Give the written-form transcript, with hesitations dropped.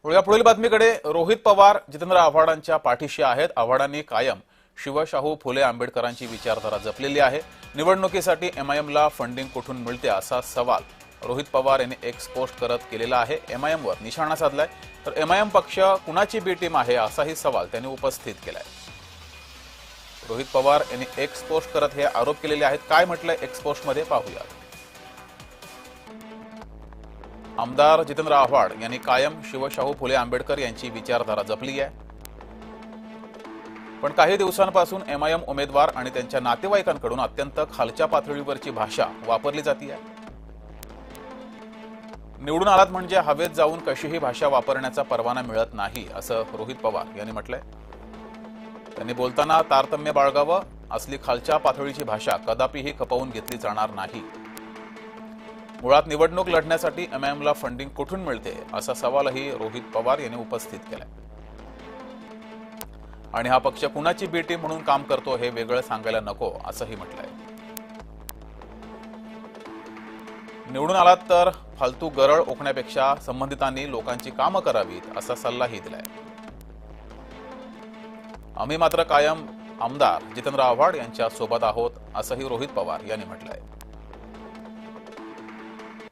या पुढील बातमीकडे. रोहित पवार जितेंद्र आव्हाडांच्या पाठीशी आहेत. आव्हाडांनी कायम शिवशाहू फुले आंबेडकरांची विचारधारा जपलेली आहे. निवडणुकीसाठी एमआयएमला फंडिंग कुठून मिळते असा सवाल रोहित पवार यांनी एक्स पोस्ट करत केलेला आहे. एमआयएमवर निशाणा साधलाय. तर एमआयएम पक्ष कुणाची बी टीम आहे असाही सवाल त्यांनी उपस्थित केलाय. रोहित पवार यांनी एक्स पोस्ट करत हे आरोप केलेले आहेत. काय म्हटलंय एक्स पोस्टमध्ये पाहूया. आमदार जितेंद्र आव्हाड यांनी कायम शिवशाहू फुले आंबेडकर यांची विचारधारा जपली आहे. पण काही दिवसांपासून एमआयएम उमेदवार आणि त्यांच्या नातेवाईकांकडून अत्यंत खालच्या पातळीवरची भाषा वापरली जाते आहे. निवडून आलात म्हणजे हवेत जाऊन कशीही भाषा वापरण्याचा परवाना मिळत नाही असं रोहित पवार यांनी म्हटलंय. त्यांनी बोलताना तारतम्य बाळगावं. असली खालच्या पातळीची भाषा कदापिही खपवून घेतली जाणार नाही. मुळात निवडणूक लढण्यासाठी एमआयएमला फंडिंग कुठून मिळते असा सवालही रोहित पवार यांनी उपस्थित केलाय. आणि हा पक्ष कुणाची बी टीम म्हणून काम करतो हे वेगळं सांगायला नको असंही म्हटलंय. निवडून आलात तर फालतू गरळ ओकण्यापेक्षा संबंधितांनी लोकांची कामं करावीत असा सल्लाही दिलाय. आम्ही मात्र कायम आमदार जितेंद्र आव्हाड यांच्या सोबत आहोत असंही रोहित पवार यांनी म्हटलंय.